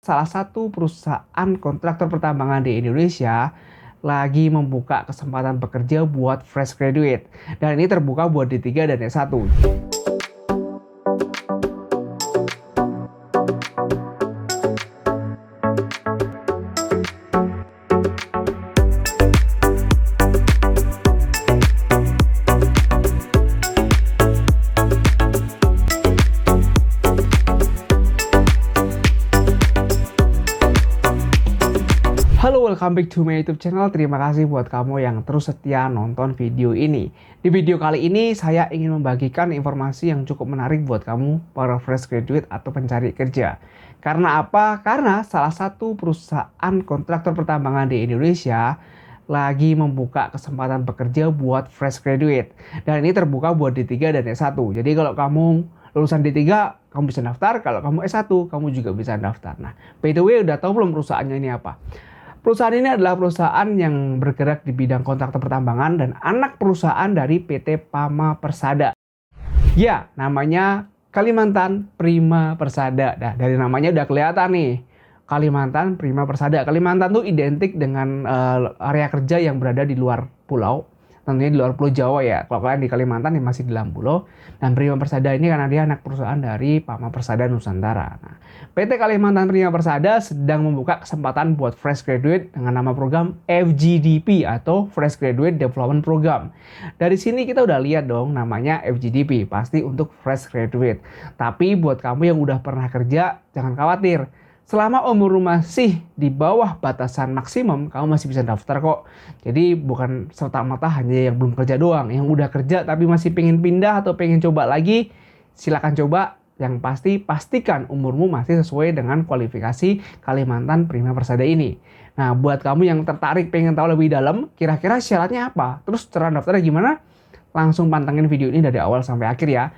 Salah satu perusahaan kontraktor pertambangan di Indonesia lagi membuka kesempatan bekerja buat fresh graduate. Dan ini terbuka buat D3 dan S1. Halo, welcome back to my YouTube channel. Terima kasih buat kamu yang terus setia nonton video ini. Di video kali ini saya ingin membagikan informasi yang cukup menarik buat kamu para fresh graduate atau pencari kerja. Karena apa? Karena salah satu perusahaan kontraktor pertambangan di Indonesia lagi membuka kesempatan bekerja buat fresh graduate. Dan ini terbuka buat D3 dan S1. Jadi kalau kamu lulusan D3, kamu bisa daftar. Kalau kamu S1, kamu juga bisa daftar. Nah, by the way, udah tahu belum perusahaannya ini apa? Perusahaan ini adalah perusahaan yang bergerak di bidang kontraktor pertambangan dan anak perusahaan dari PT Pama Persada. Ya, namanya Kalimantan Prima Persada. Nah, dari namanya udah kelihatan nih. Kalimantan Prima Persada. Kalimantan tuh identik dengan area kerja yang berada di luar pulau. Tentunya di luar Pulau Jawa ya. Kalau kalian di Kalimantan ya masih di dalam pulau. Dan Prima Persada ini karena dia anak perusahaan dari Pama Persada Nusantara. Nah, PT Kalimantan Prima Persada sedang membuka kesempatan buat fresh graduate dengan nama program FGDP atau Fresh Graduate Development Program. Dari sini kita udah lihat dong namanya FGDP, pasti untuk fresh graduate. Tapi buat kamu yang udah pernah kerja, jangan khawatir. Selama umur masih di bawah batasan maksimum, kamu masih bisa daftar kok. Jadi bukan serta-merta hanya yang belum kerja doang. Yang udah kerja tapi masih pengen pindah atau pengen coba lagi, silakan coba. Yang pasti, pastikan umurmu masih sesuai dengan kualifikasi Kalimantan Prima Persada ini. Nah, buat kamu yang tertarik pengen tahu lebih dalam, kira-kira syaratnya apa? Terus cara daftarnya gimana? Langsung pantengin video ini dari awal sampai akhir ya.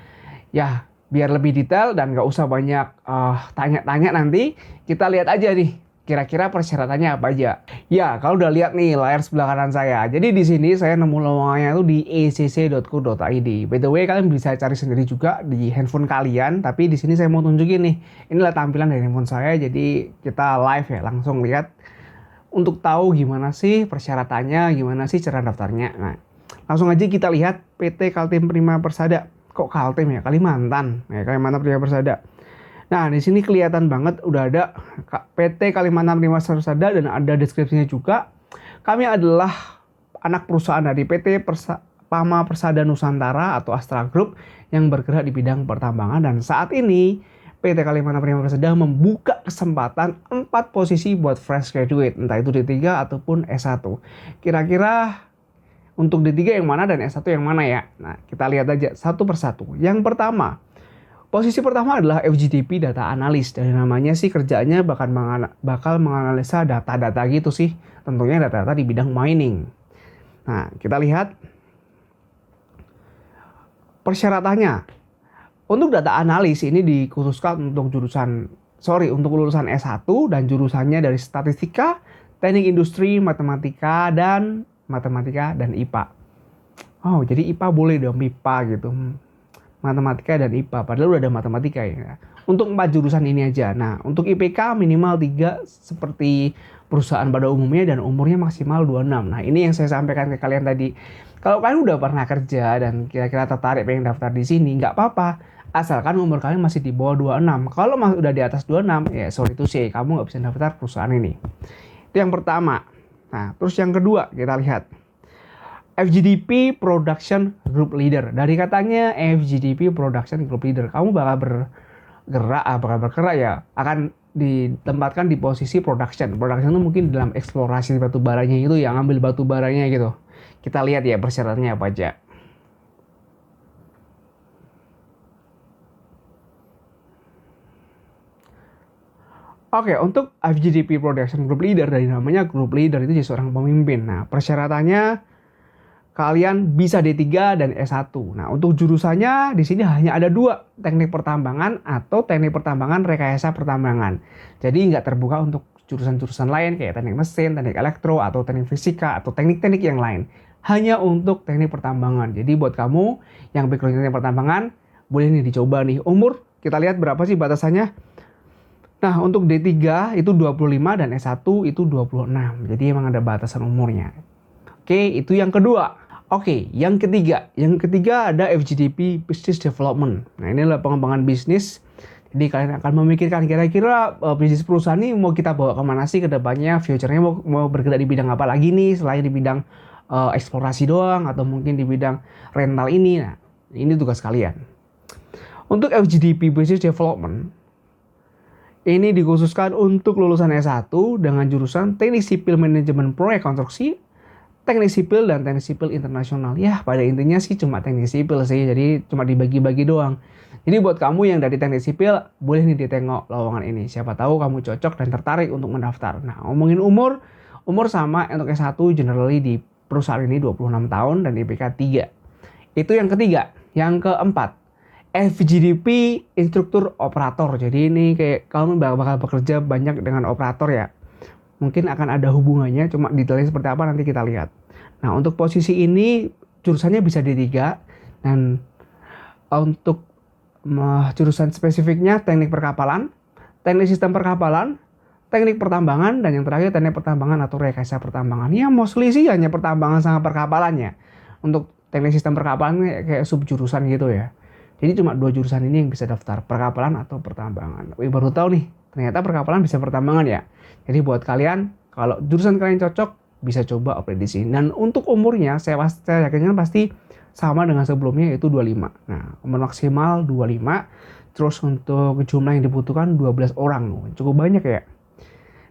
Ya, biar lebih detail dan nggak usah banyak tanya-tanya nanti, kita lihat aja nih kira-kira persyaratannya apa aja. Ya, kalau udah lihat nih layar sebelah kanan saya. Jadi di sini saya nemu lowongannya tuh di ecc.co.id. By the way, kalian bisa cari sendiri juga di handphone kalian, tapi di sini saya mau tunjukin nih. Inilah tampilan dari handphone saya. Jadi kita live ya, langsung lihat untuk tahu gimana sih persyaratannya, gimana sih cara daftarnya. Nah, langsung aja kita lihat PT Kaltim Prima Persada. Kok Kaltim ya? Kalimantan. Ya, Kalimantan Prima Persada. Nah, di sini kelihatan banget udah ada PT Kalimantan Prima Persada dan ada deskripsinya juga. Kami adalah anak perusahaan dari PT Pama Persada Nusantara atau Astra Group yang bergerak di bidang pertambangan, dan saat ini PT Kalimantan Prima Persada membuka kesempatan 4 posisi buat fresh graduate, entah itu D3 ataupun S1. Kira-kira untuk D3 yang mana dan S1 yang mana ya? Nah, kita lihat aja satu persatu. Yang pertama, posisi pertama adalah FGDP Data Analis. Dari namanya sih kerjaannya bakal menganalisa data-data gitu sih. Tentunya data-data di bidang mining. Nah, kita lihat persyaratannya. Untuk data analis ini dikhususkan untuk untuk lulusan S1 dan jurusannya dari Statistika, Teknik Industri, Matematika dan IPA. Oh, jadi IPA boleh dong, MIPA gitu. Matematika dan IPA, padahal udah ada matematika ya. Untuk 4 jurusan ini aja. Nah, untuk IPK minimal 3 seperti perusahaan pada umumnya dan umurnya maksimal 26. Nah, ini yang saya sampaikan ke kalian tadi. Kalau kalian udah pernah kerja dan kira-kira tertarik pengen daftar di sini, nggak apa-apa. Asalkan umur kalian masih di bawah 26. Kalau udah di atas 26, ya sorry to say, kamu nggak bisa daftar perusahaan ini. Itu yang pertama. Nah, terus yang kedua kita lihat. FGDP Production Group Leader. Dari katanya FGDP Production Group Leader, kamu bakal bergerak ya, akan ditempatkan di posisi production. Production itu mungkin dalam eksplorasi batu baranya itu, yang ambil batu baranya gitu. Kita lihat ya persyaratannya apa aja. Oke, untuk FGDP Production Group Leader, dari namanya Group Leader itu jadi seorang pemimpin. Nah, persyaratannya kalian bisa D3 dan S1. Nah, untuk jurusannya di sini hanya ada 2, teknik pertambangan atau teknik pertambangan rekayasa pertambangan. Jadi nggak terbuka untuk jurusan-jurusan lain kayak teknik mesin, teknik elektro, atau teknik fisika, atau teknik-teknik yang lain. Hanya untuk teknik pertambangan. Jadi buat kamu yang background teknik pertambangan, boleh nih dicoba nih. Umur, kita lihat berapa sih batasannya. Nah, untuk D3 itu 25 dan S1 itu 26. Jadi emang ada batasan umurnya. Oke, itu yang kedua. Oke, yang ketiga. Yang ketiga ada FGDP Business Development. Nah, ini adalah pengembangan bisnis. Jadi kalian akan memikirkan kira-kira bisnis perusahaan ini mau kita bawa kemana sih ke depannya, future-nya mau bergerak di bidang apa lagi nih selain di bidang eksplorasi doang atau mungkin di bidang rental ini. Nah, ini tugas kalian. Untuk FGDP Business Development, ini dikhususkan untuk lulusan S1 dengan jurusan Teknik Sipil Manajemen Proyek Konstruksi, Teknik Sipil dan Teknik Sipil Internasional. Ya, pada intinya sih cuma Teknik Sipil sih, jadi cuma dibagi-bagi doang. Jadi buat kamu yang dari Teknik Sipil, boleh nih ditengok lowongan ini. Siapa tahu kamu cocok dan tertarik untuk mendaftar. Nah, ngomongin umur sama untuk S1 generally di perusahaan ini 26 tahun dan IPK 3. Itu yang ketiga. Yang keempat, FGDP Instruktur Operator. Jadi ini kayak kamu bakal bekerja banyak dengan operator ya. Mungkin akan ada hubungannya, cuma detailnya seperti apa nanti kita lihat. Nah, untuk posisi ini jurusannya bisa D3 dan untuk jurusan spesifiknya teknik perkapalan, teknik sistem perkapalan, teknik pertambangan, dan yang terakhir teknik pertambangan atau rekayasa pertambangan. Ya mostly sih hanya pertambangan sama perkapalannya. Untuk teknik sistem perkapalan kayak sub jurusan gitu ya. Jadi cuma 2 jurusan ini yang bisa daftar, perkapalan atau pertambangan. Wih, baru tahu nih, ternyata perkapalan bisa pertambangan ya. Jadi buat kalian, kalau jurusan kalian cocok, bisa coba apply di sini. Dan untuk umurnya, saya yakinkan pasti sama dengan sebelumnya, yaitu 25. Nah, umur maksimal 25. Terus untuk jumlah yang dibutuhkan 12 orang. Cukup banyak ya.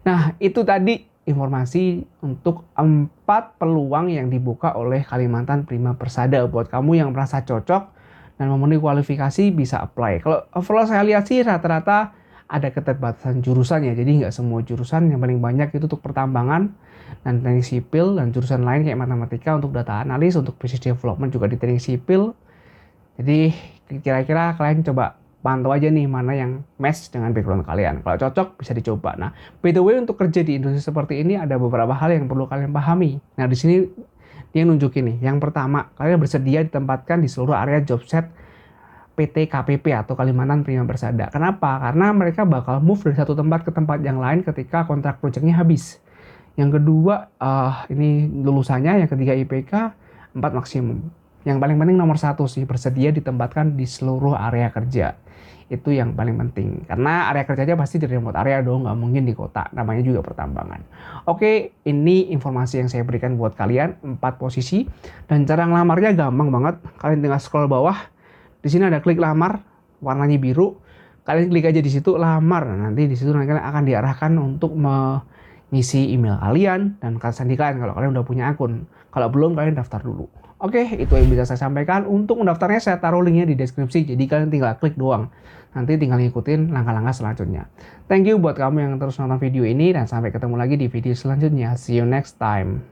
Nah, itu tadi informasi untuk 4 peluang yang dibuka oleh Kalimantan Prima Persada. Buat kamu yang merasa cocok dan memenuhi kualifikasi, bisa apply. Kalau overall saya lihat sih rata-rata ada keterbatasan jurusan ya. Jadi nggak semua jurusan, yang paling banyak itu untuk pertambangan dan teknik sipil, dan jurusan lain kayak matematika untuk data analis, untuk business development juga di teknik sipil. Jadi kira-kira kalian coba pantau aja nih mana yang match dengan background kalian. Kalau cocok bisa dicoba. Nah, by the way, untuk kerja di industri seperti ini ada beberapa hal yang perlu kalian pahami. Nah, di sini dia nunjukin nih. Yang pertama, kalian bersedia ditempatkan di seluruh area job set PT KPP atau Kalimantan Prima Persada. Kenapa? Karena mereka bakal move dari satu tempat ke tempat yang lain ketika kontrak proyeknya habis. Yang kedua, ini lulusannya. Yang ketiga IPK 4 maksimum. Yang paling penting nomor 1 sih, bersedia ditempatkan di seluruh area kerja. Itu yang paling penting. Karena area kerjanya pasti di remote area dong, nggak mungkin di kota. Namanya juga pertambangan. Oke, ini informasi yang saya berikan buat kalian, 4 posisi. Dan cara ngelamarnya gampang banget. Kalian tinggal scroll bawah. Di sini ada klik lamar, warnanya biru. Kalian klik aja di situ, lamar. Nah, nanti di situ kalian akan diarahkan untuk ngisi email kalian dan kata sandi kalian kalau kalian udah punya akun. Kalau belum, kalian daftar dulu. Oke, itu yang bisa saya sampaikan. Untuk mendaftarnya saya taruh linknya di deskripsi, jadi kalian tinggal klik doang. Nanti tinggal ngikutin langkah-langkah selanjutnya. Thank you buat kamu yang terus nonton video ini, dan sampai ketemu lagi di video selanjutnya. See you next time.